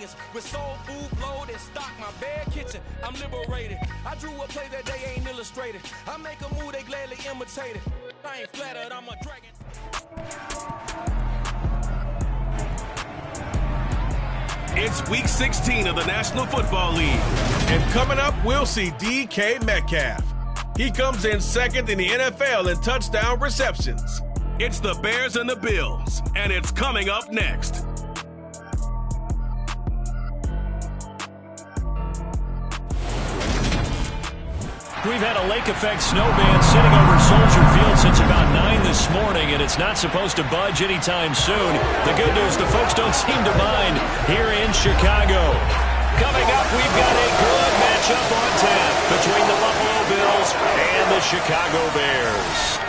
Vegas with soul food flowed and stock my bad kitchen. I'm liberated. I drew a play that they ain't illustrated. I make a move they gladly imitate it. I ain't flattered, I'm a dragon. It's week 16 of the National Football League. And coming up, we'll see DK Metcalf. He comes in second in the NFL in touchdown receptions. It's the Bears and the Bills, and it's coming up next. We've had a lake effect snow band sitting over Soldier Field since about 9 this morning, and it's not supposed to budge anytime soon. The good news, the folks don't seem to mind here in Chicago. Coming up, we've got a good matchup on tap between the Buffalo Bills and the Chicago Bears.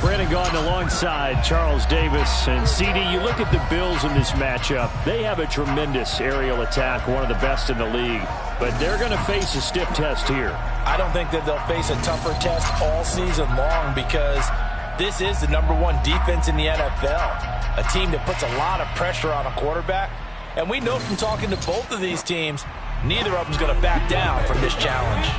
Brandon Gaudin alongside Charles Davis. And CD, you look at the Bills in this matchup. They have a tremendous aerial attack, one of the best in the league. But they're going to face a stiff test here. I don't think that they'll face a tougher test all season long because this is the #1 defense in the NFL. A team that puts a lot of pressure on a quarterback. And we know from talking to both of these teams, neither of them's going to back down from this challenge.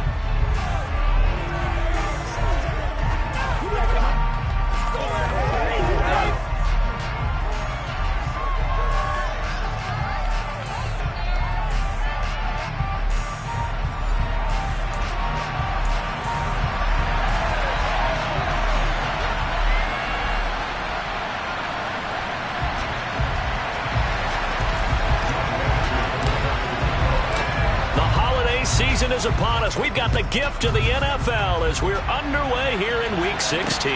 Season is upon us. We've got the gift of the NFL as we're underway here in Week 16.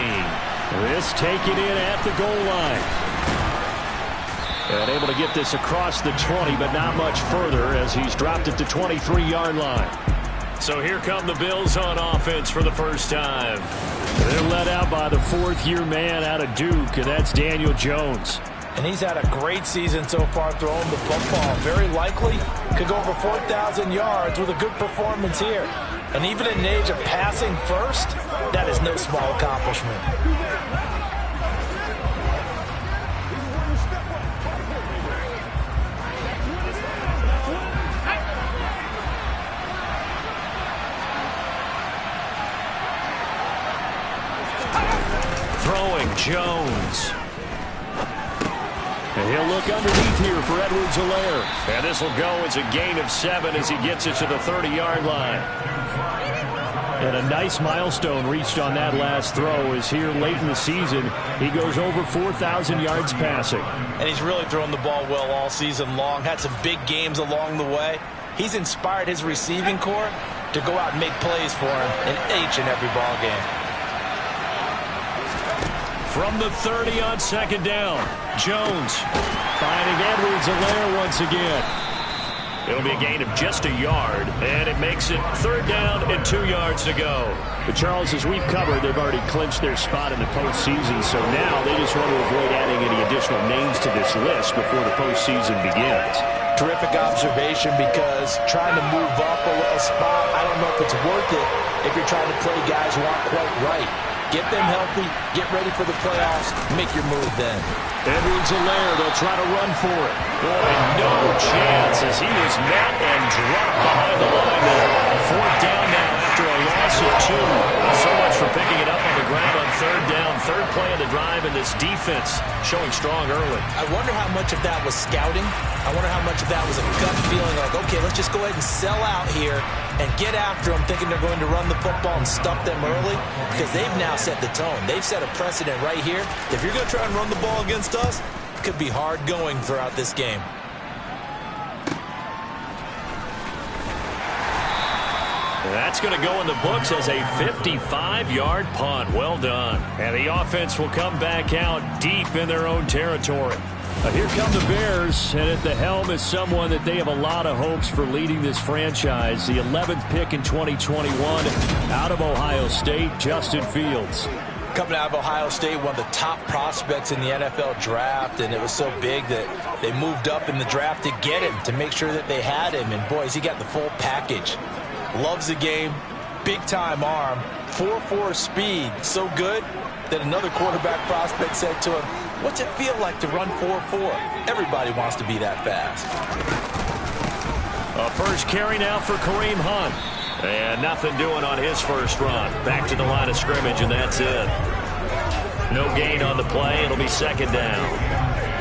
This taken in at the goal line. And able to get this across the 20, but not much further as he's dropped it to 23-yard line. So here come the Bills on offense for the first time. They're led out by the fourth-year man out of Duke, and that's Daniel Jones. And he's had a great season so far throwing the football. Very likely could go over 4,000 yards with a good performance here. And even in an age of passing first, that is no small accomplishment. Throwing Jones. And he'll look underneath here for Edwards-Helaire. And this will go as a gain of 7 as he gets it to the 30-yard line. And a nice milestone reached on that last throw is here late in the season. He goes over 4,000 yards passing. And he's really thrown the ball well all season long. Had some big games along the way. He's inspired his receiving corps to go out and make plays for him in each and every ball game. From the 30 on second down, Jones finding Edwards-Helaire once again. It'll be a gain of just a yard, and it makes it 3rd down and 2 yards to go. But Charles, as we've covered, they've already clinched their spot in the postseason, so now they just want to avoid adding any additional names to this list before the postseason begins. Terrific observation, because trying to move up a spot, I don't know if it's worth it if you're trying to play guys who aren't quite right. Get them healthy, get ready for the playoffs, make your move then. Edwards-Helaire, they'll try to run for it. Boy, no chance as he was met and dropped behind the line there. 4th down now after a loss of 2. So much for picking it up on the ground on 3rd down. 3rd play of the drive, and this defense showing strong early. I wonder how much of that was scouting. I wonder how much of that was a gut feeling like, okay, let's just go ahead and sell out here and get after them, thinking they're going to run the football and stuff them early, because they've now set the tone. They've set a precedent right here. If you're going to try and run the ball against us, it could be hard going throughout this game. That's going to go in the books as a 55-yard punt. Well done. And the offense will come back out deep in their own territory. Here come the Bears, and at the helm is someone that they have a lot of hopes for leading this franchise. The 11th pick in 2021 out of Ohio State, Justin Fields. Coming out of Ohio State, one of the top prospects in the NFL draft, and it was so big that they moved up in the draft to get him, to make sure that they had him. And boys, he got the full package. Loves the game, big-time arm, 4.4 speed, so good that another quarterback prospect said to him, "What's it feel like to run 4.4? Everybody wants to be that fast." A first carry now for Kareem Hunt. And nothing doing on his first run. Back to the line of scrimmage, and that's it. No gain on the play. It'll be second down.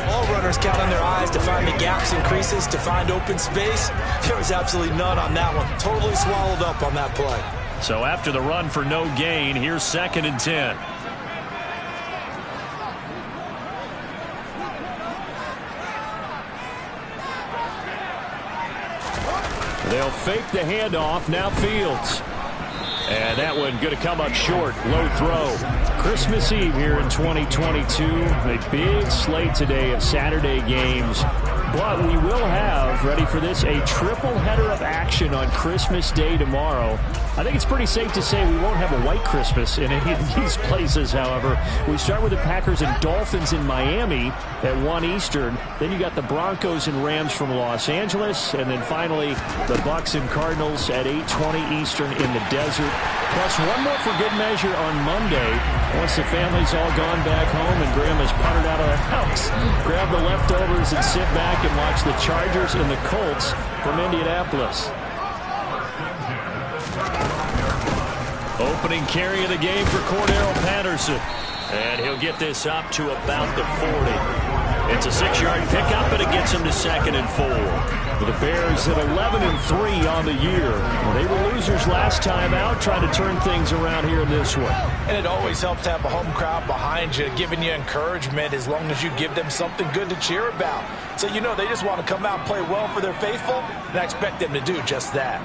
All runners count on their eyes to find the gaps and creases, to find open space. There was absolutely none on that one. Totally swallowed up on that play. So after the run for no gain, here's 2nd and 10. They'll fake the handoff. Now Fields. And that one going to come up short. Low throw. Christmas Eve here in 2022. A big slate today of Saturday games. But we will have, ready for this, a triple header of action on Christmas Day tomorrow. I think it's pretty safe to say we won't have a white Christmas in any of these places, however. We start with the Packers and Dolphins in Miami at 1 Eastern. Then you got the Broncos and Rams from Los Angeles. And then finally, the Bucs and Cardinals at 8:20 Eastern in the desert. Plus one more for good measure on Monday. Once the family's all gone back home and Grandma's puttered out of the house, grab the leftovers and sit back and watch the Chargers and the Colts from Indianapolis. Opening carry of the game for Cordero Patterson. And he'll get this up to about the 40. It's a 6-yard pickup, and it gets him to 2nd and 4. The Bears at 11-3 on the year. They were losers last time out, trying to turn things around here in this one. And it always helps to have a home crowd behind you, giving you encouragement as long as you give them something good to cheer about. So you know they just want to come out and play well for their faithful, and I expect them to do just that.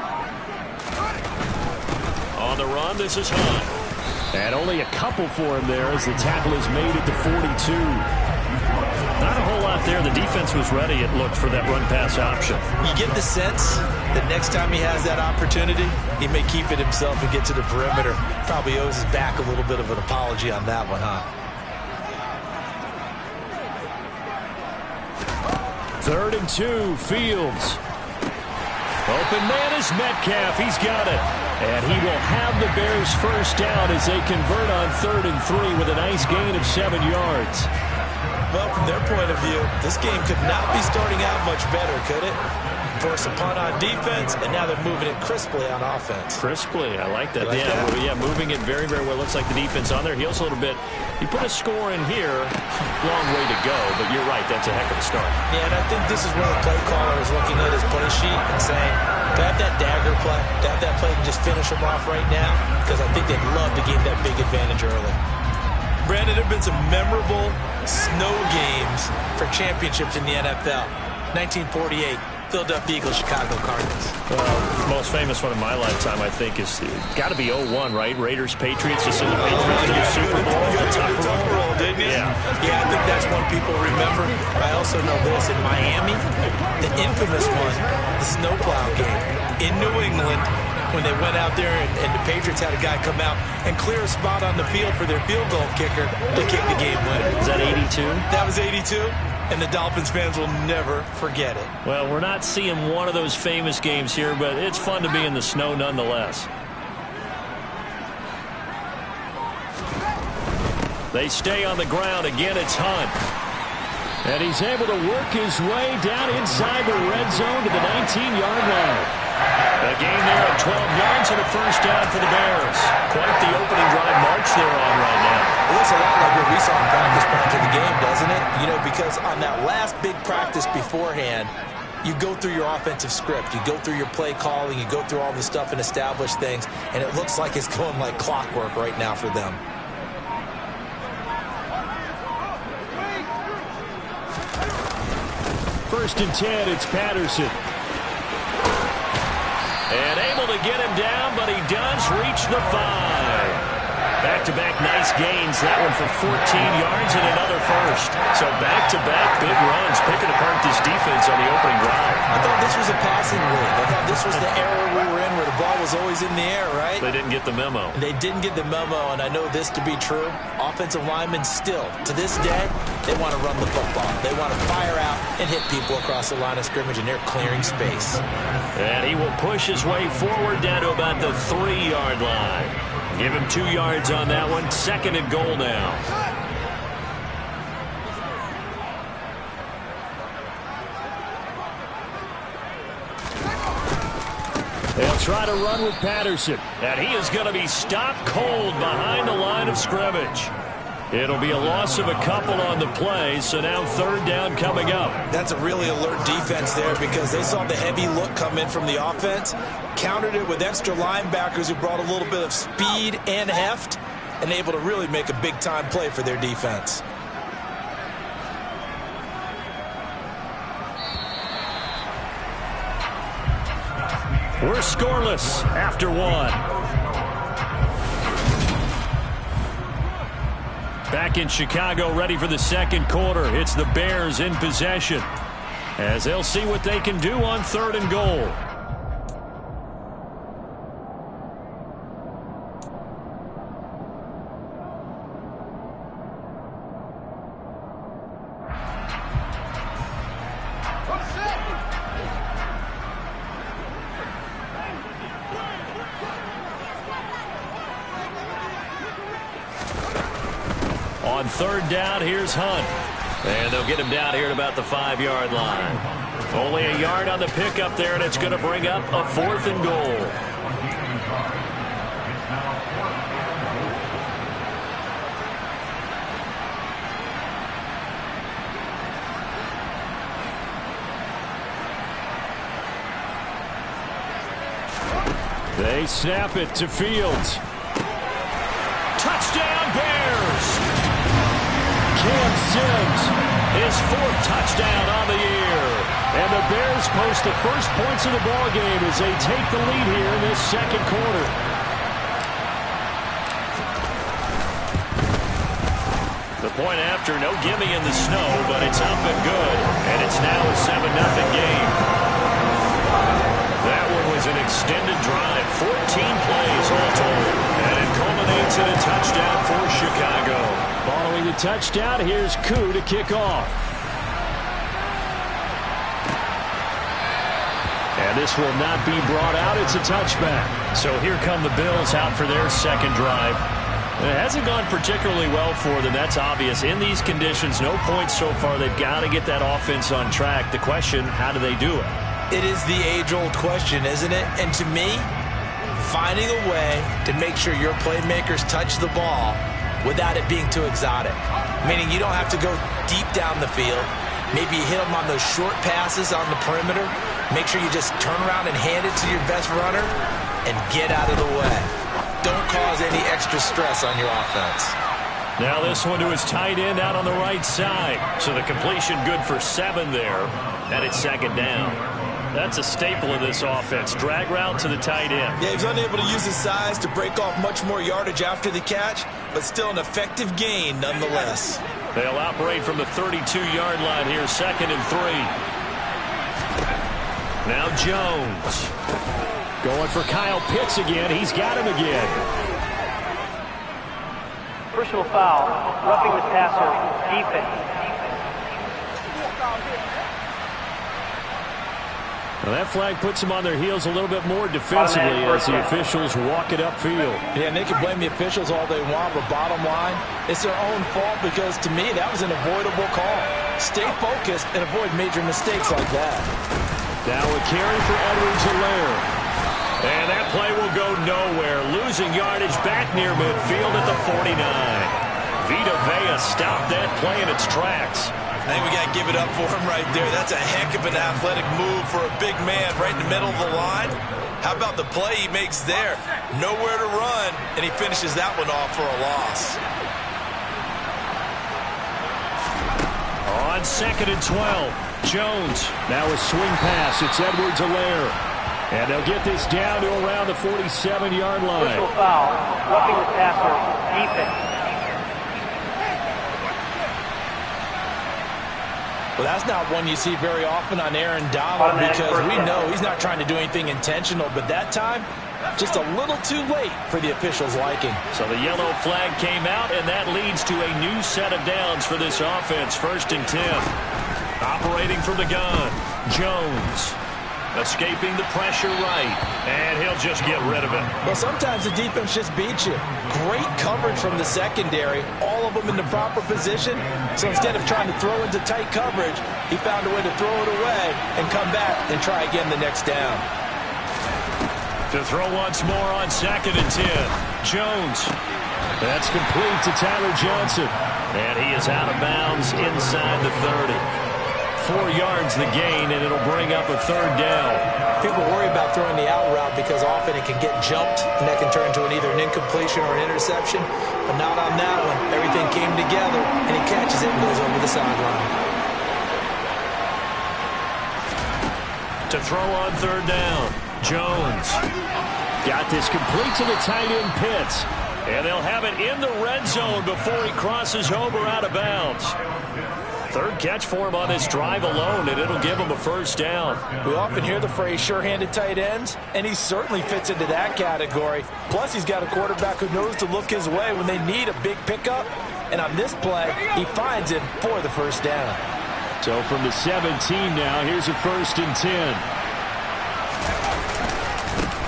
On the run, this is Hunt. And only a couple for him there as the tackle is made at the 42. Not a whole lot there. The defense was ready, it looked, for that run-pass option. You get the sense that next time he has that opportunity, he may keep it himself and get to the perimeter. Probably owes his back a little bit of an apology on that one, huh? 3rd and 2, Fields. Open man is Metcalf. He's got it. And he will have the Bears first down as they convert on 3rd and 3 with a nice gain of 7 yards. Well, from their point of view, this game could not be starting out much better, could it? Force a punt on defense, and now they're moving it crisply on offense. Crisply, I like that. Like that? Yeah, moving it very, very well. Looks like the defense on their heels a little bit. You put a score in here, long way to go, but you're right, that's a heck of a start. Yeah, and I think this is where the play caller is looking at his play sheet and saying, to have that dagger play, to have that play and just finish him off right now, because I think they'd love to gain that big advantage early. Brandon, there have been some memorable snow games for championships in the NFL. 1948. Philadelphia Eagles, Chicago Cardinals. Most famous one in my lifetime, I think, is got to be 01, right? Raiders, Patriots, just in the Patriots to the Super Bowl. You took the roll, didn't you? Yeah. Yeah, I think that's one people remember. I also know this. In Miami, the infamous one, the snowplow game in New England, when they went out there and the Patriots had a guy come out and clear a spot on the field for their field goal kicker to kick the game winner. Is that 82? That was 82. And the Dolphins fans will never forget it. Well, we're not seeing one of those famous games here, but it's fun to be in the snow nonetheless. They stay on the ground. Again, it's Hunt. And he's able to work his way down inside the red zone to the 19-yard line. A gain there of 12 yards and a first down for the Bears. Quite the opening drive march they're on right now. It looks a lot like what we saw in practice prior to the game, doesn't it? You know, because on that last big practice beforehand, you go through your offensive script. You go through your play calling. You go through all the stuff and establish things. And it looks like it's going like clockwork right now for them. First and 10, it's Patterson. And able to get him down, but he does reach the 5. Back-to-back nice gains. That one for 14 yards and another first. So back-to-back big runs, picking apart this defense on the opening drive. I thought this was a passing league. I thought this was the era we were in where the ball was always in the air, right? They didn't get the memo. They didn't get the memo, and I know this to be true. Offensive linemen still, to this day, they want to run the football. They want to fire out and hit people across the line of scrimmage, and they're clearing space. And he will push his way forward down to about the 3-yard line. Give him 2 yards on that one. 2nd and goal now. They'll try to run with Patterson. And he is going to be stopped cold behind the line of scrimmage. It'll be a loss of a couple on the play, so now 3rd down coming up. That's a really alert defense there because they saw the heavy look come in from the offense, countered it with extra linebackers who brought a little bit of speed and heft, and able to really make a big-time play for their defense. We're scoreless after 1. Back in Chicago, ready for the 2nd quarter. It's the Bears in possession as they'll see what they can do on 3rd and goal. On 3rd down, here's Hunt. And they'll get him down here at about the 5-yard line. Only a yard on the pickup there, and it's going to bring up a 4th and goal. They snap it to Fields. Touchdown, Bears! Cam Sims, his 4th touchdown on the year. And the Bears post the first points of the ball game as they take the lead here in this 2nd quarter. The point after, no gimme in the snow, but it's up and good. And it's now a 7-0 game. That one was an extended drive, 14 plays all told. And it culminates in a touchdown for Chicago. Following the touchdown, here's Koo to kick off. And this will not be brought out. It's a touchback. So here come the Bills out for their 2nd drive. And it hasn't gone particularly well for them. That's obvious. In these conditions, no points so far. They've got to get that offense on track. The question, how do they do it? It is the age-old question, isn't it? And to me, finding a way to make sure your playmakers touch the ball without it being too exotic. Meaning you don't have to go deep down the field. Maybe you hit them on those short passes on the perimeter. Make sure you just turn around and hand it to your best runner and get out of the way. Don't cause any extra stress on your offense. Now this one to his tight end out on the right side. So the completion good for 7 there. And it's 2nd down. That's a staple of this offense. Drag route to the tight end. Yeah, he's unable to use his size to break off much more yardage after the catch, but still an effective gain nonetheless. They'll operate from the 32-yard line here, 2nd and 3. Now Jones. Going for Kyle Pitts again. He's got him again. Personal foul, roughing the passer, defense. Well, that flag puts them on their heels a little bit more defensively as the officials walk it upfield. Yeah, and they can blame the officials all they want, but bottom line, it's their own fault because, to me, that was an avoidable call. Stay focused and avoid major mistakes like that. Now a carry for Edwards-Helaire. And that play will go nowhere. Losing yardage back near midfield at the 49. Vita Vea stopped that play in its tracks. I think we got to give it up for him right there. That's a heck of an athletic move for a big man right in the middle of the line. How about the play he makes there? Nowhere to run, and he finishes that one off for a loss. On 2nd and 12, Jones. Now a swing pass. It's Edwards-Helaire. And they'll get this down to around the 47-yard line. Personal foul, roughing the passer, defense. Well, that's not one you see very often on Aaron Donald because we know he's not trying to do anything intentional, but that time, just a little too late for the officials' liking. So the yellow flag came out, and that leads to a new set of downs for this offense. 1st and 10. Operating from the gun, Jones. escaping the pressure right, and he'll just get rid of it. Well, sometimes the defense just beats you. Great coverage from the secondary, all of them in the proper position. So instead of trying to throw into tight coverage, he found a way to throw it away and come back and try again the next down. To throw once more on 2nd and 10. Jones. That's complete to Tyler Johnson. And he is out of bounds inside the 30. 4 yards the gain, and it'll bring up a 3rd down. People worry about throwing the out route because often it can get jumped, and that can turn into either an incompletion or an interception. But not on that one. Everything came together, and he catches it and goes over the sideline. To throw on 3rd down. Jones got this complete to the tight end Pitts. And they'll have it in the red zone before he crosses over out of bounds. 3rd catch for him on this drive alone, and it'll give him a 1st down. We often hear the phrase sure-handed tight ends, and he certainly fits into that category. Plus, he's got a quarterback who knows to look his way when they need a big pickup. And on this play, he finds him for the 1st down. So from the 17 now, here's a 1st and 10.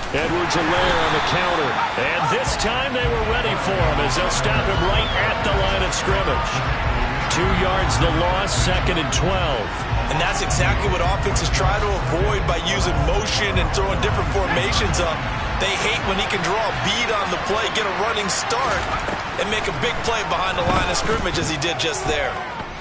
Edwards-Helaire on the counter. And this time they were ready for him as they'll stop him right at the line of scrimmage. 2 yards the loss, 2nd and 12. And that's exactly what offenses try to avoid by using motion and throwing different formations up. They hate when he can draw a bead on the play, get a running start, and make a big play behind the line of scrimmage as he did just there.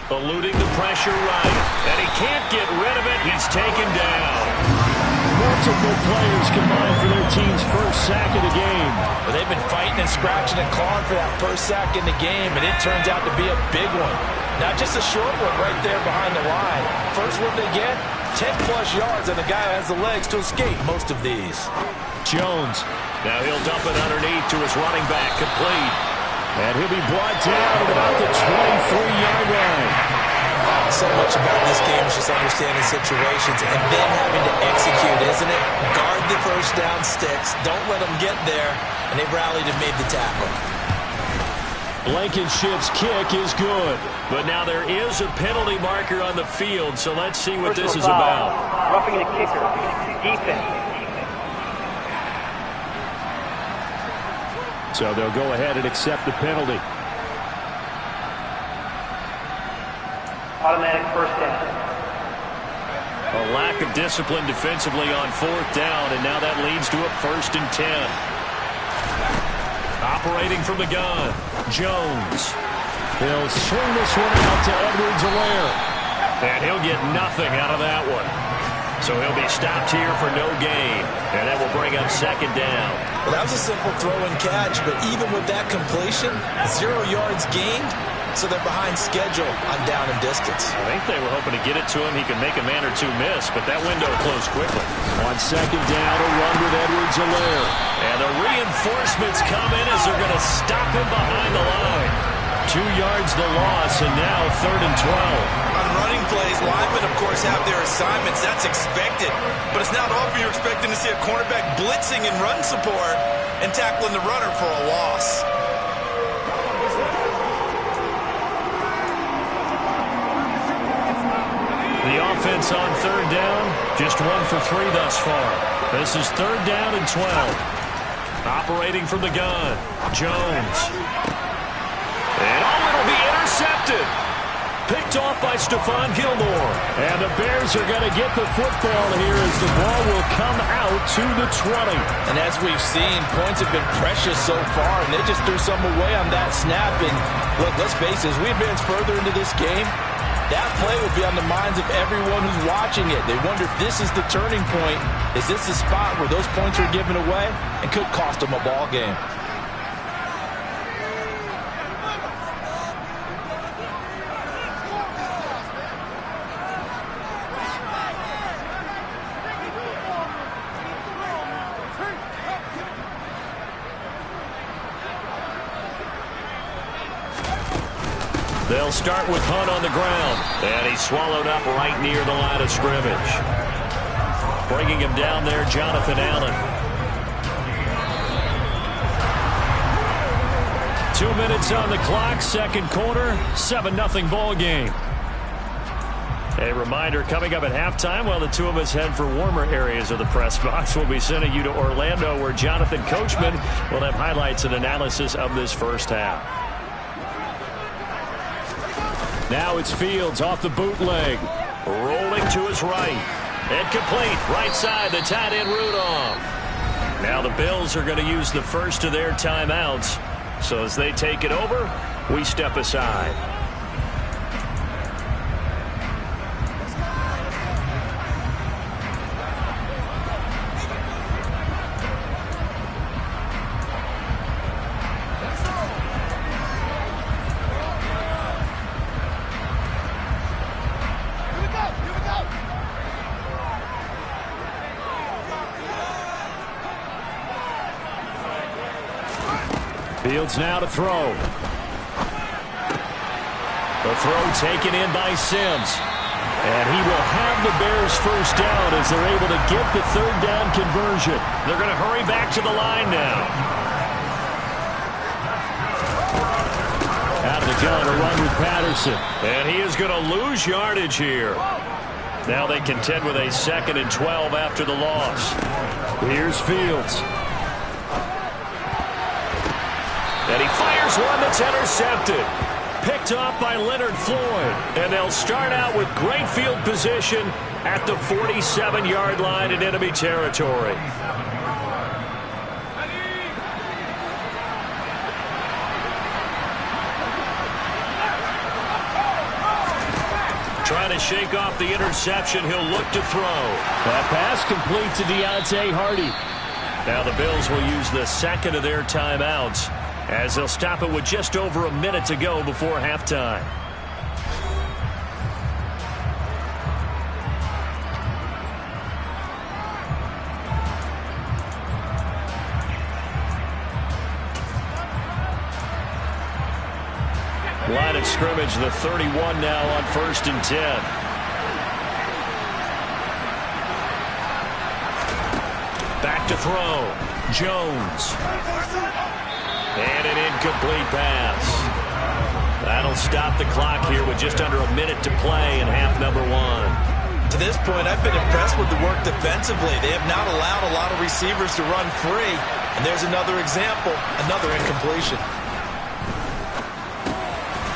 Eluding the pressure right. And he can't get rid of it. He's taken down. Multiple players combined for their team's 1st sack of the game. Well, they've been fighting and scratching and clawing for that 1st sack in the game, and it turns out to be a big one. Not just a short one right there behind the line. First one they get, 10-plus yards, and the guy has the legs to escape most of these. Jones. Now he'll dump it underneath to his running back, complete. And he'll be brought down at about the 23-yard line. So much about this game is just understanding situations and then having to execute, isn't it? Guard the 1st down sticks. Don't let them get there. And they rallied and made the tackle. Blankenship's kick is good. But now there is a penalty marker on the field, so let's see what this is about. Roughing the kicker. Defense. So they'll go ahead and accept the penalty. Automatic 1st down. A lack of discipline defensively on 4th down, and now that leads to a 1st and 10. Operating from the gun, Jones. He'll swing this one out to Edwards-Helaire. And he'll get nothing out of that one. So he'll be stopped here for no gain. And that will bring up 2nd down. Well, that was a simple throw and catch, but even with that completion, 0 yards gained. So they're behind schedule on down and distance. I think they were hoping to get it to him. He could make a man or two miss, but that window closed quickly. On 2nd down, a run with Edwards-Helaire. And the reinforcements come in as they're going to stop him behind the line. 2 yards the loss, and now 3rd and 12. On running plays, linemen, of course, have their assignments. That's expected. But it's not often you're expecting to see a cornerback blitzing in run support and tackling the runner for a loss. The offense on 3rd down, just 1 for 3 thus far. This is 3rd down and 12. Operating from the gun, Jones. And it'll be intercepted. Picked off by Stephon Gilmore. And the Bears are going to get the football here as the ball will come out to the 20. And as we've seen, points have been precious so far, and they just threw some away on that snap. And look, let's face it, as we advance further into this game, that play will be on the minds of everyone who's watching it. They wonder if this is the turning point. Is this the spot where those points are given away and could cost them a ball game? They'll start with Hunt on the ground. And he's swallowed up right near the line of scrimmage. Bringing him down there, Jonathan Allen. 2 minutes on the clock, 2nd quarter, 7-0 ball game. A reminder, coming up at halftime, while the two of us head for warmer areas of the press box, we'll be sending you to Orlando, where Jonathan Coachman will have highlights and analysis of this first half. Now it's Fields off the bootleg. Rolling to his right. Incomplete. Right side, the tight end Rudolph. Now the Bills are going to use the first of their timeouts. So as they take it over, we step aside. Fields now to throw. The throw taken in by Sims. And he will have the Bears first down as they're able to get the third down conversion. They're going to hurry back to the line now. Out of the gun, a run with Patterson. And he is going to lose yardage here. Now they contend with a 2nd and 12 after the loss. Here's Fields. And he fires one that's intercepted. Picked off by Leonard Floyd. And they'll start out with great field position at the 47-yard line in enemy territory. Trying to shake off the interception. He'll look to throw. That pass complete to Deontay Hardy. Now the Bills will use the second of their timeouts, as they'll stop it with just over a minute to go before halftime. Line of scrimmage, the 31 now on 1st and 10. Back to throw. Jones. And an incomplete pass. That'll stop the clock here with just under a minute to play in half number 1. To this point, I've been impressed with the work defensively. They have not allowed a lot of receivers to run free. And there's another example, another incompletion.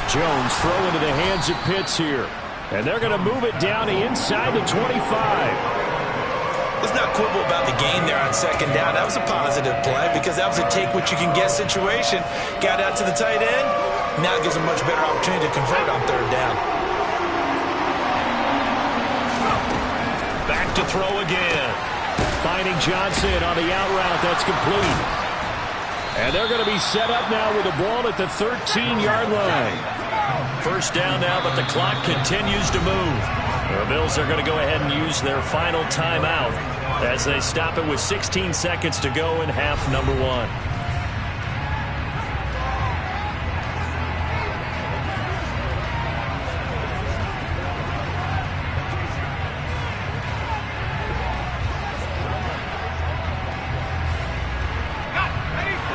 Jones throw into the hands of Pitts here. And they're going to move it down inside the 25. Let's not quibble about the gain there on 2nd down. That was a positive play because that was a take-what-you-can-get situation. Got out to the tight end. Now it gives a much better opportunity to convert on 3rd down. Back to throw again. Finding Johnson on the out route. That's complete. And they're going to be set up now with the ball at the 13-yard line. First down now, but the clock continues to move. The Bills are going to go ahead and use their final timeout as they stop it with 16 seconds to go in half number 1.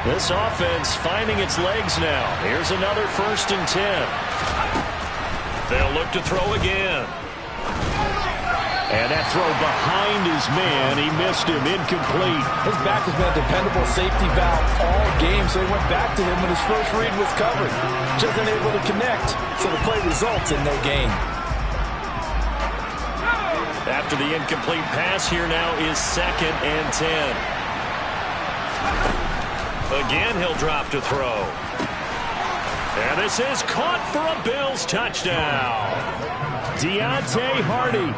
This offense finding its legs now. Here's another 1st and 10. They'll look to throw again. And that throw behind his man, he missed him, incomplete. His back has been a dependable safety valve all game, so he went back to him when his first read was covered. Just unable to connect, so the play results in no gain. After the incomplete pass, here now is 2nd and 10. Again, he'll drop to throw. And this is caught for a Bills touchdown. Deontay Hardy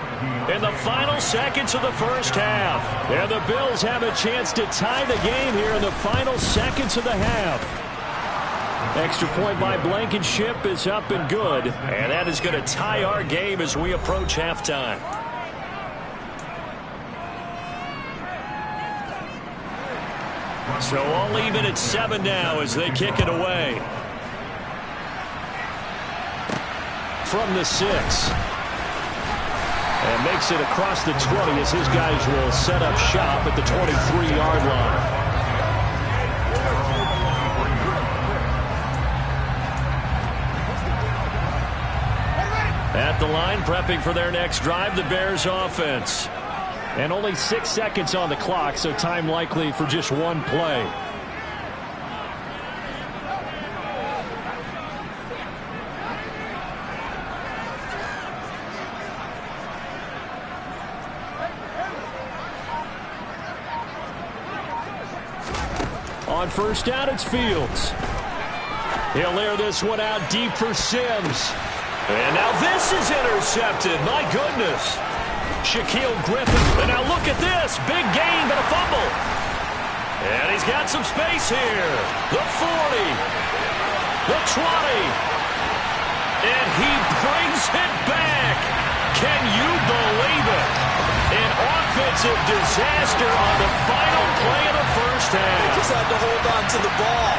in the final seconds of the first half. And the Bills have a chance to tie the game here in the final seconds of the half. Extra point by Blankenship is up and good. And that is going to tie our game as we approach halftime. So all even at 7 now as they kick it away. From the 6. And makes it across the 20 as his guys will set up shop at the 23-yard line. At the line, prepping for their next drive, the Bears offense. And only 6 seconds on the clock, so time likely for just one play. On first down, it's Fields. He'll air this one out deep for Sims. And now this is intercepted. My goodness. Shaquille Griffin. And now look at this. Big gain, but a fumble. And he's got some space here. The 40. The 20. And he brings it back. Can you believe it? An offensive disaster on the final play of the first half. Just had to hold on to the ball.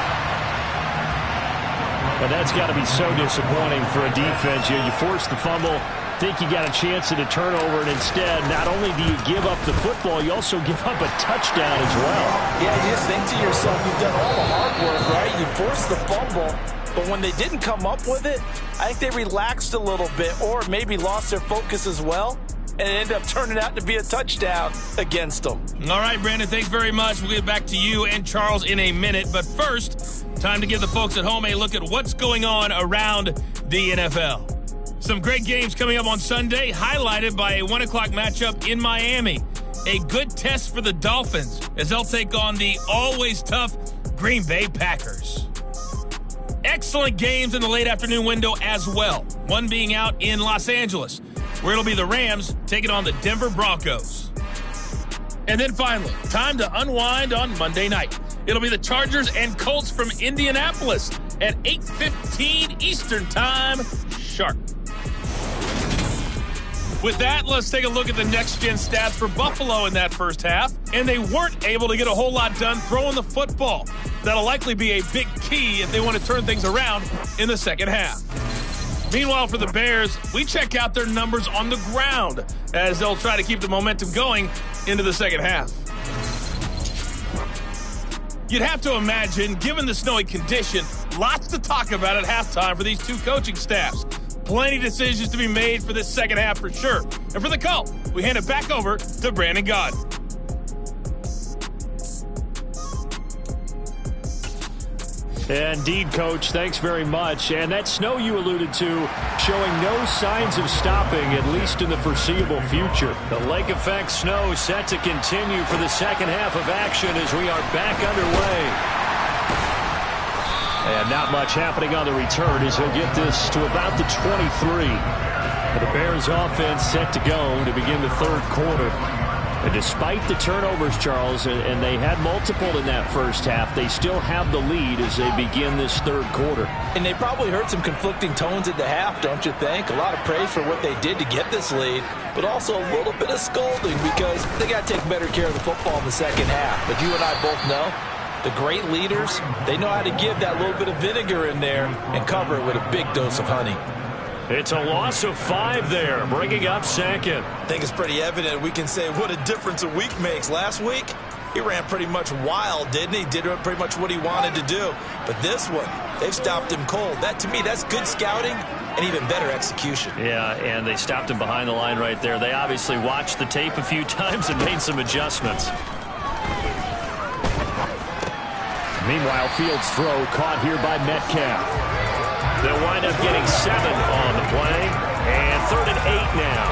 And that's got to be so disappointing for a defense. You force the fumble, think you got a chance at a turnover, and instead, not only do you give up the football, you also give up a touchdown as well. Yeah, you just think to yourself, you've done all the hard work, right? You forced the fumble, but when they didn't come up with it, I think they relaxed a little bit or maybe lost their focus as well, and it ended up turning out to be a touchdown against them. All right, Brandon, thanks very much. We'll get back to you and Charles in a minute. But first, time to give the folks at home a look at what's going on around the NFL. Some great games coming up on Sunday, highlighted by a 1 o'clock matchup in Miami. A good test for the Dolphins as they'll take on the always tough Green Bay Packers. Excellent games in the late afternoon window as well. One being out in Los Angeles, where it'll be the Rams taking on the Denver Broncos. And then finally, time to unwind on Monday night. It'll be the Chargers and Colts from Indianapolis at 8:15 Eastern Time sharp. With that, let's take a look at the next-gen stats for Buffalo in that first half. And they weren't able to get a whole lot done throwing the football. That'll likely be a big key if they want to turn things around in the second half. Meanwhile, for the Bears, we check out their numbers on the ground as they'll try to keep the momentum going into the second half. You'd have to imagine, given the snowy condition, lots to talk about at halftime for these two coaching staffs. Plenty of decisions to be made for this second half for sure. And for the call, we hand it back over to Brandon God. Indeed, Coach, thanks very much. And that snow you alluded to showing no signs of stopping, at least in the foreseeable future. The lake effect snow set to continue for the second half of action as we are back underway. And not much happening on the return as he'll get this to about the 23. The Bears offense set to go to begin the third quarter. And despite the turnovers, Charles, and they had multiple in that first half, they still have the lead as they begin this third quarter. And they probably heard some conflicting tones at the half, don't you think? A lot of praise for what they did to get this lead, but also a little bit of scolding because they got to take better care of the football in the second half. But you and I both know the great leaders, they know how to give that little bit of vinegar in there and cover it with a big dose of honey. It's a loss of 5 there, bringing up second. I think it's pretty evident we can say what a difference a week makes. Last week, he ran pretty much wild, didn't he? Did pretty much what he wanted to do. But this one, they've stopped him cold. That, to me, that's good scouting and even better execution. Yeah, and they stopped him behind the line right there. They obviously watched the tape a few times and made some adjustments. Meanwhile, Fields' throw caught here by Metcalf. They'll wind up getting 7 on the play, and 3rd and 8 now.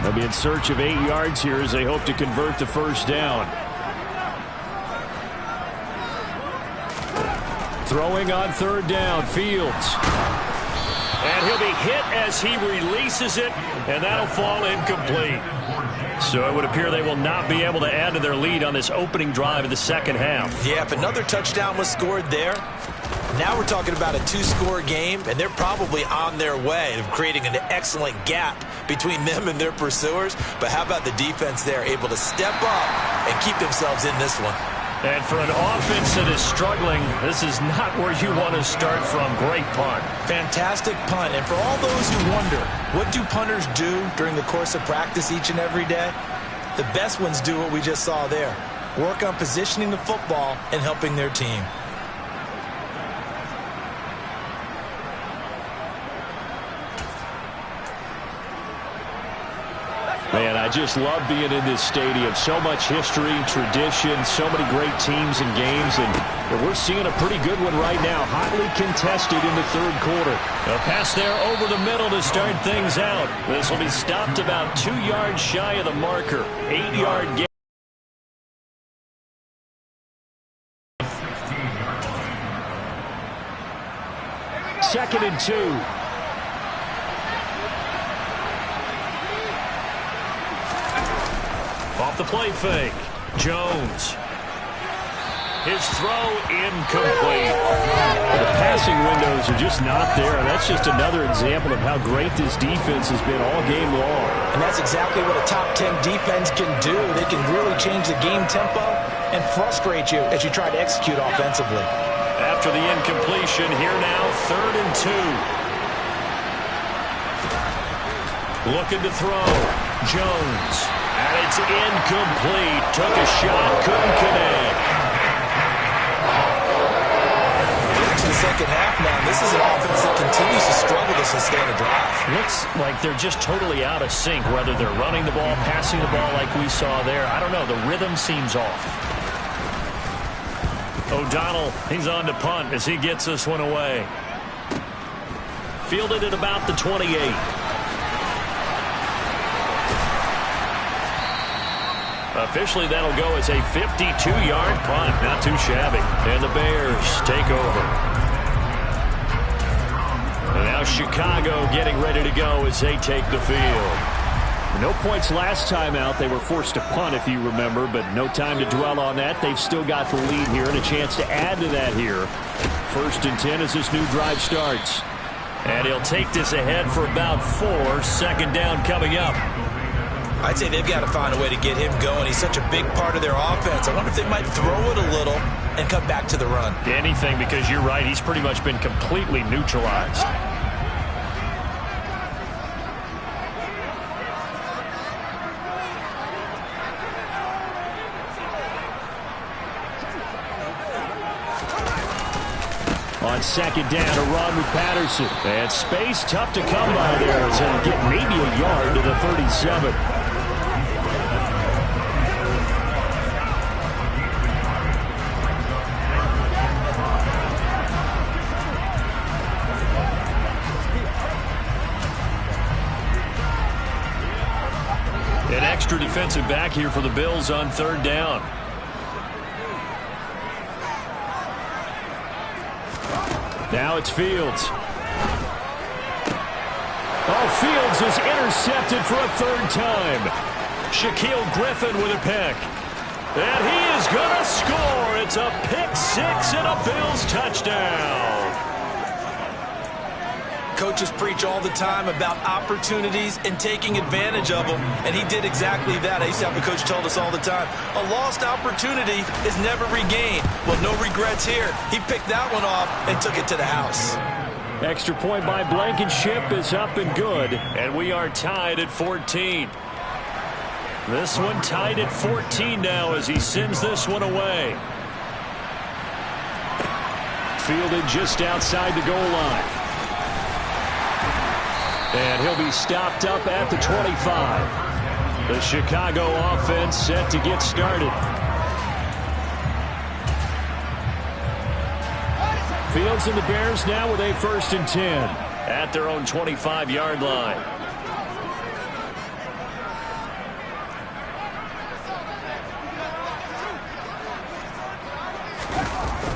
They'll be in search of 8 yards here as they hope to convert the first down. Throwing on 3rd down, Fields. And he'll be hit as he releases it, and that'll fall incomplete. So it would appear they will not be able to add to their lead on this opening drive of the second half. Yeah, if another touchdown was scored there, now we're talking about a 2-score game, and they're probably on their way of creating an excellent gap between them and their pursuers. But how about the defense there, able to step up and keep themselves in this one? And for an offense that is struggling, this is not where you want to start from. Great punt. Fantastic punt. And for all those who wonder, what do punters do during the course of practice each and every day? The best ones do what we just saw there. work on positioning the football and helping their team. Man, I just love being in this stadium. So much history, tradition, so many great teams and games, and we're seeing a pretty good one right now. Hotly contested in the third quarter. A pass there over the middle to start things out. This will be stopped about 2 yards shy of the marker. 8-yard gain. Second and 2. Off the play fake. Jones. His throw incomplete. The passing windows are just not there. That's just another example of how great this defense has been all game long. And that's exactly what a top 10 defense can do. They can really change the game tempo and frustrate you as you try to execute offensively. After the incompletion, here now, 3rd and 2. Looking to throw. Jones. And it's incomplete. Took a shot, couldn't connect. Into the second half now. This is an offense that continues to struggle to sustain a drive. Looks like they're just totally out of sync, whether they're running the ball, passing the ball like we saw there. I don't know. The rhythm seems off. O'Donnell, he's on to punt as he gets this one away. Fielded at about the 28. Officially, that'll go as a 52-yard punt. Not too shabby. And the Bears take over. And now Chicago getting ready to go as they take the field. No points last time out. They were forced to punt, if you remember, but no time to dwell on that. They've still got the lead here and a chance to add to that here. 1st and 10 as this new drive starts. And he'll take this ahead for about 4. 2nd down coming up. I'd say they've got to find a way to get him going. He's such a big part of their offense. I wonder if they might throw it a little and come back to the run. Anything, because you're right. He's pretty much been completely neutralized. On 2nd down, a run with Patterson. And space tough to come by there. So he'll get maybe a yard to the 37. An extra defensive back here for the Bills on 3rd down. Now it's Fields. Oh, Fields is intercepted for a 3rd time. Shaquille Griffin with a pick. And he is going to score. It's a pick 6 and a Bills touchdown. Coaches preach all the time about opportunities and taking advantage of them, and he did exactly that. I used to have a coach told us all the time, a lost opportunity is never regained. Well, no regrets here. He picked that one off and took it to the house. Extra point by Blankenship is up and good. And we are tied at 14. This one tied at 14 now as he sends this one away. Fielded just outside the goal line. And he'll be stopped up at the 25. The Chicago offense set to get started. Fields and the Bears now with a 1st and 10. At their own 25-yard line.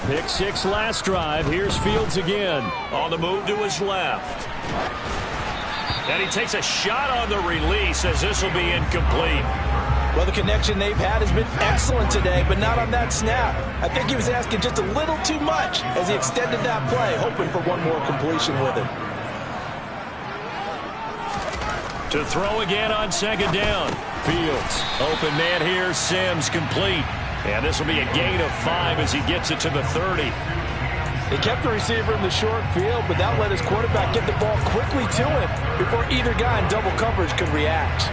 Pick 6 last drive. Here's Fields again. On the move to his left. And he takes a shot on the release as this will be incomplete. Well, the connection they've had has been excellent today, but not on that snap. I think he was asking just a little too much as he extended that play, hoping for one more completion with it. To throw again on 2nd down. Fields. Open man here, Sims complete. And this will be a gain of 5 as he gets it to the 30. They kept the receiver in the short field, but that let his quarterback get the ball quickly to him before either guy in double coverage could react.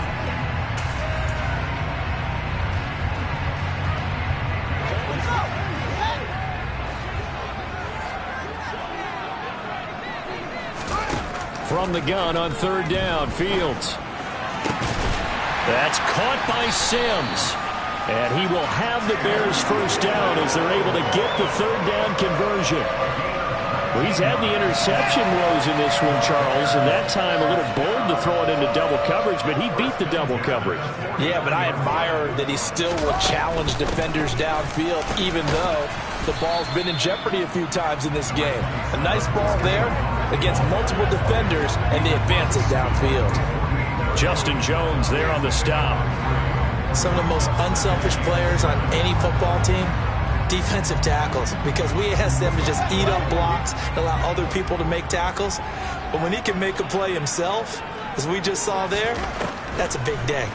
From the gun on third down, Fields. That's caught by Sims. And he will have the Bears first down as they're able to get the third down conversion. Well, he's had the interception woes in this one, Charles, and that time a little bold to throw it into double coverage, but he beat the double coverage. Yeah, but I admire that he still will challenge defenders downfield, even though the ball's been in jeopardy a few times in this game. A nice ball there against multiple defenders, and they advance it downfield. Justin Jones there on the stop. Some of the most unselfish players on any football team, defensive tackles, because we ask them to just eat up blocks and allow other people to make tackles. But when he can make a play himself, as we just saw there, that's a big day.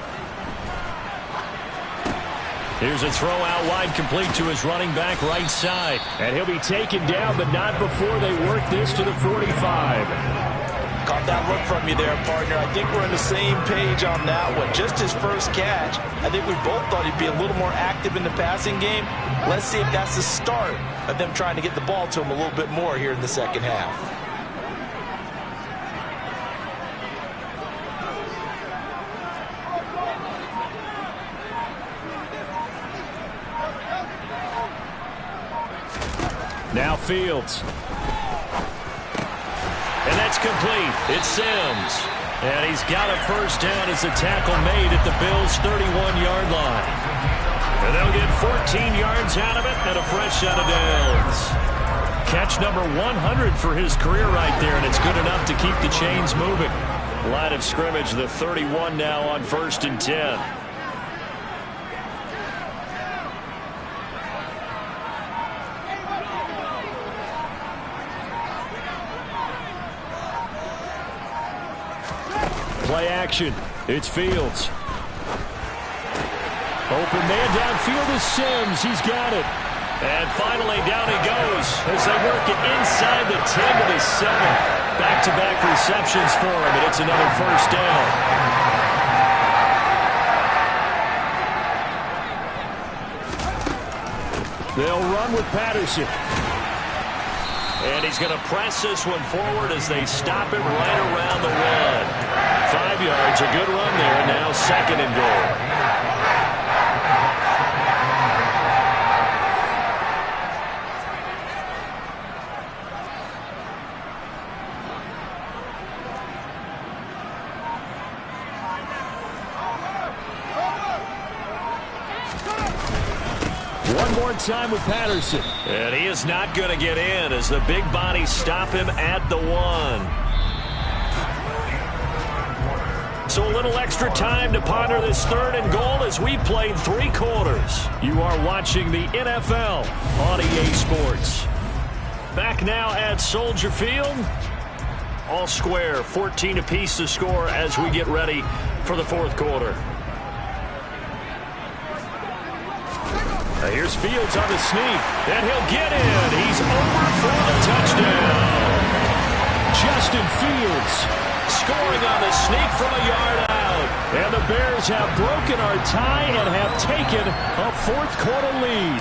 Here's a throw out wide, complete to his running back right side. And he'll be taken down, but not before they work this to the 45. Caught that look from you there, partner. I think we're on the same page on that one. Just his first catch, I think we both thought he'd be a little more active in the passing game. Let's see if that's the start of them trying to get the ball to him a little bit more here in the second half. Now Fields. And that's complete. It's Sims. And he's got a first down as the tackle made at the Bills' 31-yard line. And they'll get 14 yards out of it and a fresh set of downs. Catch number 100 for his career right there, and it's good enough to keep the chains moving. Line of scrimmage, the 31 now on 1st and 10. Play action. It's Fields. Open man downfield is Sims. He's got it. And finally down he goes as they work it inside the 10 to the 7. Back-to-back receptions for him, and it's another first down. They'll run with Patterson. And he's going to press this one forward as they stop it right around the 1. 5 yards, a good run there, and now 2nd and goal. One more time with Patterson. And he is not going to get in as the big bodies stop him at the 1. So a little extra time to ponder this 3rd and goal as we played 3 quarters. You are watching the NFL on EA Sports. Back now at Soldier Field. All square, 14 apiece to score as we get ready for the 4th quarter. Here's Fields on the sneak, and he'll get in. He's over for the touchdown. Justin Fields scoring on the sneak from a yard out. And the Bears have broken our tie and have taken a 4th quarter lead.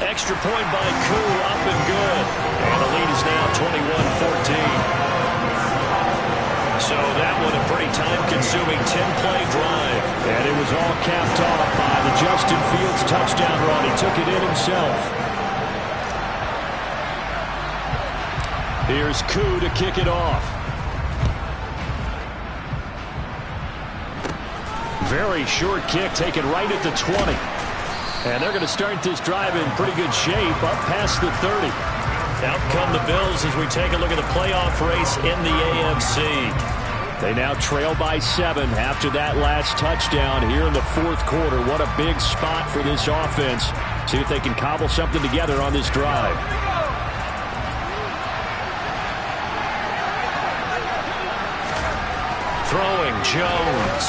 Extra point by Koo, up and good. And the lead is now 21-14. So that one a pretty time-consuming 10-play drive. And it was all capped off by the Justin Fields touchdown run. He took it in himself. Here's Koo to kick it off. Very short kick, taken right at the 20. And they're going to start this drive in pretty good shape, up past the 30. Out come the Bills as we take a look at the playoff race in the AFC. They now trail by 7 after that last touchdown here in the 4th quarter. What a big spot for this offense. See if they can cobble something together on this drive. Throwing, Jones.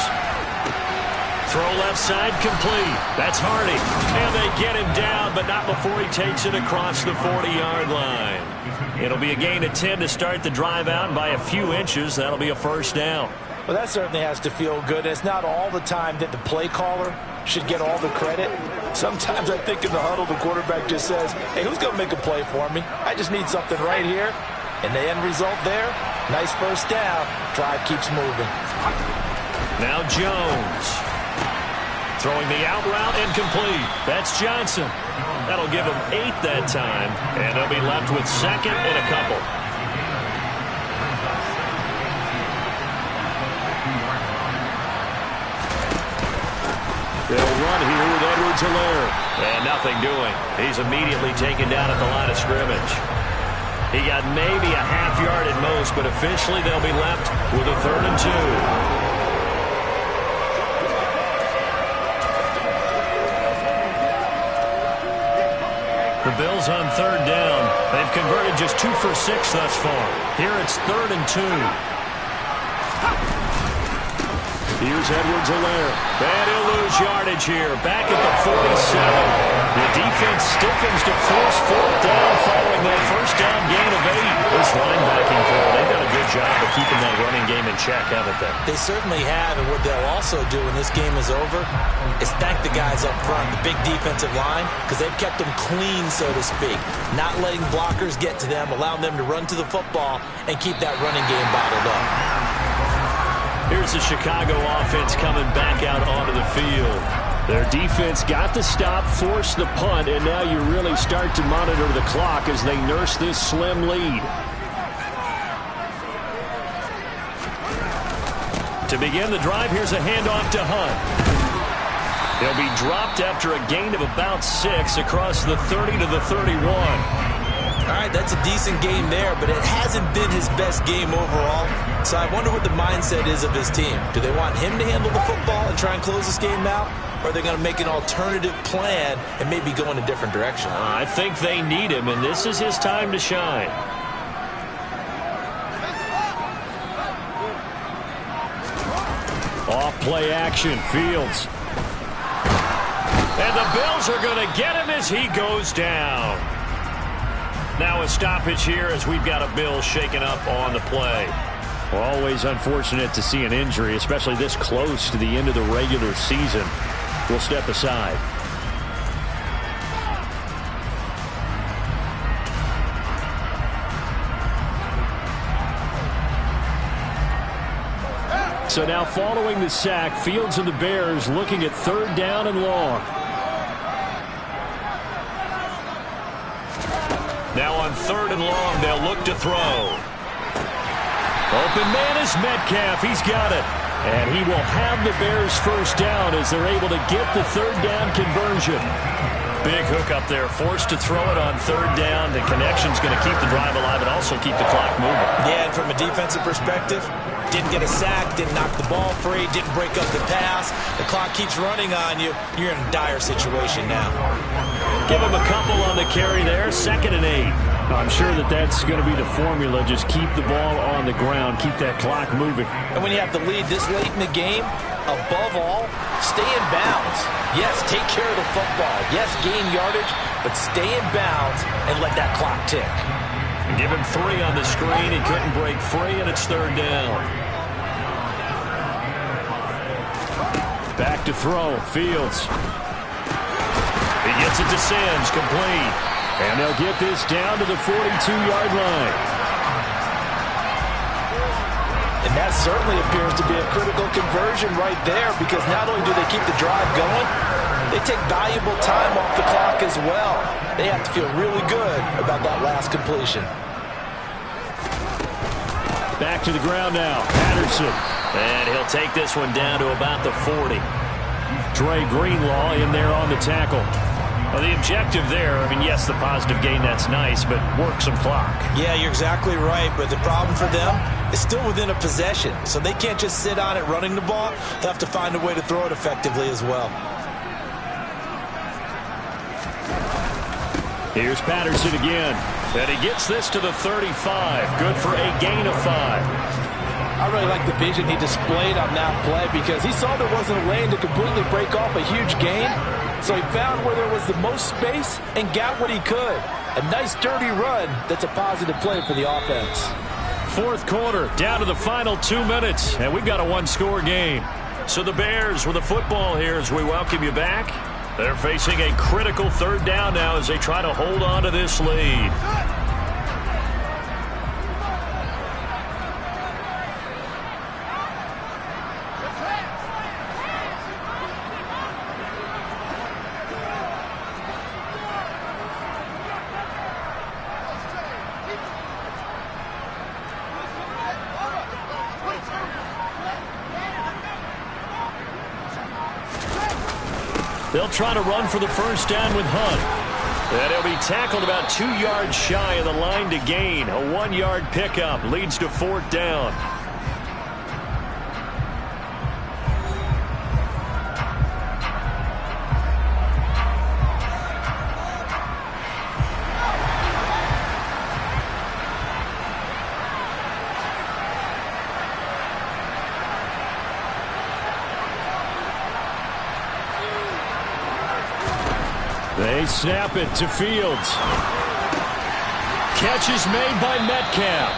Throw left side complete. That's Hardy. And they get him down, but not before he takes it across the 40-yard line. It'll be a gain of 10 to start the drive out by a few inches. That'll be a first down. Well, that certainly has to feel good. It's not all the time that the play caller should get all the credit. Sometimes I think in the huddle, the quarterback just says, hey, who's going to make a play for me? I just need something right here. And the end result there, nice first down. Drive keeps moving. Now Jones. Throwing the out route incomplete. That's Johnson. That'll give them 8 that time, and they'll be left with second and a couple. They'll run here with Edwards-Helaire. And nothing doing. He's immediately taken down at the line of scrimmage. He got maybe a half yard at most, but officially they'll be left with a 3rd and 2. The Bills on 3rd down. They've converted just 2 for 6 thus far. Here it's 3rd and 2. Here's Edwards-Helaire. And he'll lose yardage here. Back at the 47. The defense stiffens to force 4th down following that first down gain of 8. This linebacking core, they've done a good job of keeping that running game in check, haven't they? They certainly have, and what they'll also do when this game is over is thank the guys up front, the big defensive line, because they've kept them clean, so to speak. Not letting blockers get to them, allowing them to run to the football and keep that running game bottled up. Here's the Chicago offense coming back out onto the field. Their defense got the stop, forced the punt, and now you really start to monitor the clock as they nurse this slim lead. To begin the drive, here's a handoff to Hunt. He'll be dropped after a gain of about 6 across the 30 to the 31. All right, that's a decent game there, but it hasn't been his best game overall. So I wonder what the mindset is of his team. Do they want him to handle the football and try and close this game out? Or are they going to make an alternative plan and maybe go in a different direction? I think they need him, and this is his time to shine. Off play action, Fields. And the Bills are going to get him as he goes down. Now a stoppage here as we've got a Bill shaken up on the play. Well, always unfortunate to see an injury, especially this close to the end of the regular season. We'll step aside. So now following the sack, Fields and the Bears looking at 3rd down and long. Now on 3rd and long, they'll look to throw. Open man is Metcalf. He's got it. And he will have the Bears first down as they're able to get the 3rd down conversion. Big hook up there, forced to throw it on 3rd down. The connection's going to keep the drive alive and also keep the clock moving. Yeah, and from a defensive perspective, didn't get a sack, didn't knock the ball free, didn't break up the pass. The clock keeps running on you. You're in a dire situation now. Give him a couple on the carry there, 2nd and 8. I'm sure that's going to be the formula. Just keep the ball on the ground, keep that clock moving. And when you have the lead this late in the game, above all, stay in bounds. Yes, take care of the football. Yes, gain yardage, but stay in bounds and let that clock tick. Give him 3 on the screen. He couldn't break free, and it's 3rd down. Back to throw. Fields. He gets it to Sims, complete. And they'll get this down to the 42-yard line. And that certainly appears to be a critical conversion right there, because not only do they keep the drive going, they take valuable time off the clock as well. They have to feel really good about that last completion. Back to the ground now. Patterson. And he'll take this one down to about the 40. Dre Greenlaw in there on the tackle. Well, the objective there, I mean, yes, the positive gain, that's nice, but work some clock. Yeah, you're exactly right, but the problem for them is still within a possession, so they can't just sit on it running the ball. They'll have to find a way to throw it effectively as well. Here's Patterson again, and he gets this to the 35. Good for a gain of 5. I really like the vision he displayed on that play, because he saw there wasn't a lane to completely break off a huge gain. So he found where there was the most space and got what he could. A nice dirty run that's a positive play for the offense. 4th quarter, down to the final 2 minutes, and we've got a 1-score game. So the Bears with the football here as we welcome you back. They're facing a critical 3rd down now as they try to hold on to this lead. They'll try to run for the first down with Hunt. And he'll be tackled about 2 yards shy of the line to gain. A 1-yard pickup leads to 4th down. They snap it to Fields. Catch is made by Metcalf.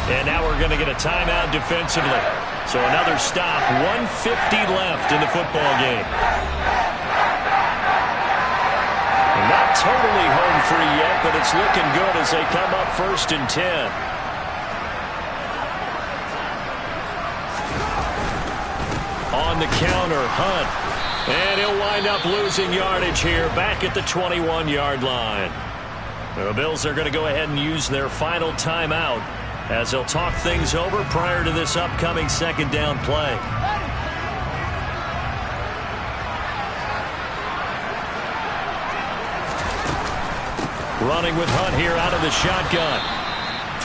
And now we're going to get a timeout defensively. So another stop, 1:50 left in the football game. And not totally home free yet, but it's looking good as they come up 1st and 10. On the counter, Hunt. And he'll wind up losing yardage here back at the 21-yard line. The Bills are going to go ahead and use their final timeout as they'll talk things over prior to this upcoming 2nd down play. Running with Hunt here out of the shotgun.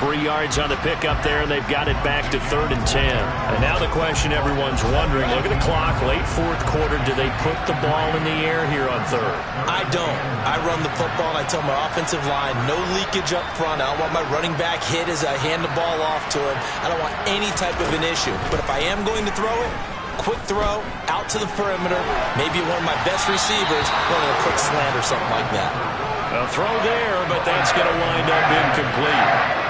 3 yards on the pickup there, and they've got it back to 3rd and 10. And now the question everyone's wondering, look at the clock, late 4th quarter, do they put the ball in the air here on 3rd? I don't. I run the football, and I tell my offensive line, no leakage up front. I don't want my running back hit as I hand the ball off to him. I don't want any type of an issue. But if I am going to throw it, quick throw, out to the perimeter, maybe one of my best receivers running a quick slant or something like that. A throw there, but that's going to wind up incomplete.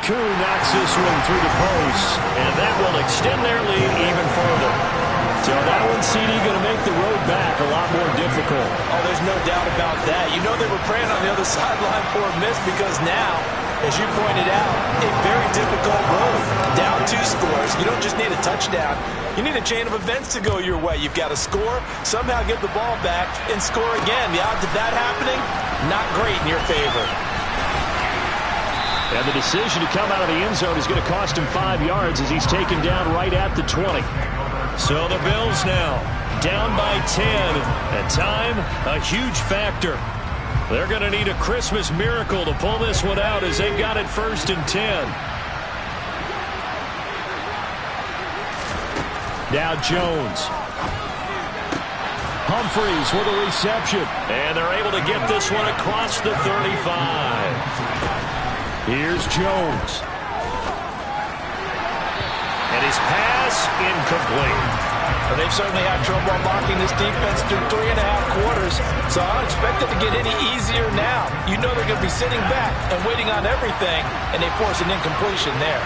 Koo knocks this one through the post, and that will extend their lead even further. So that one, CD, going to make the road back a lot more difficult. Oh, there's no doubt about that. You know they were praying on the other sideline for a miss because now, as you pointed out, a very difficult road. Down 2 scores. You don't just need a touchdown. You need a chain of events to go your way. You've got to score, somehow get the ball back, and score again. The odds of that happening, not great in your favor. And the decision to come out of the end zone is going to cost him 5 yards as he's taken down right at the 20. So the Bills now down by 10. And time, a huge factor. They're going to need a Christmas miracle to pull this one out as they've got it 1st and 10. Now Jones. Humphreys with a reception. And they're able to get this one across the 35. Here's Jones. And his pass incomplete. Well, they've certainly had trouble unlocking this defense through 3.5 quarters, so I don't expect it to get any easier now. You know they're going to be sitting back and waiting on everything, and they force an incompletion there.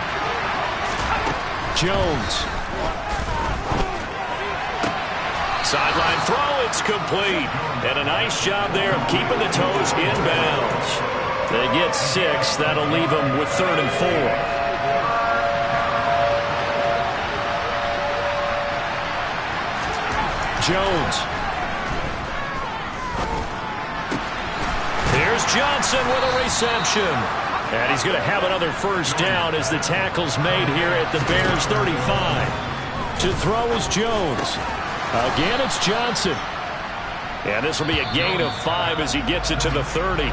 Jones. Sideline throw, it's complete. And a nice job there of keeping the toes inbounds. They get 6. That'll leave them with 3rd and 4. Jones. Here's Johnson with a reception. And he's going to have another first down as the tackle's made here at the Bears 35. To throw is Jones. Again, it's Johnson. And this will be a gain of 5 as he gets it to the 30.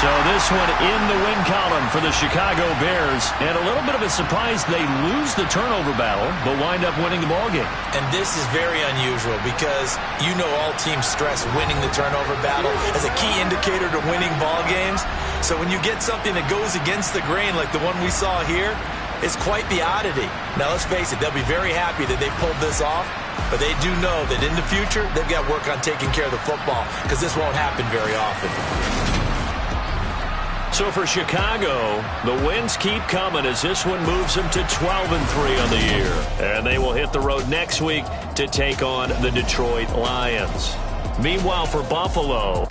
So this one in the win column for the Chicago Bears. And a little bit of a surprise, they lose the turnover battle, but wind up winning the ballgame. And this is very unusual because you know all teams stress winning the turnover battle as a key indicator to winning ball games. So when you get something that goes against the grain like the one we saw here, it's quite the oddity. Now, let's face it, they'll be very happy that they pulled this off, but they do know that in the future, they've got work on taking care of the football because this won't happen very often. So for Chicago, the wins keep coming as this one moves them to 12-3 on the year. And they will hit the road next week to take on the Detroit Lions. Meanwhile, for Buffalo,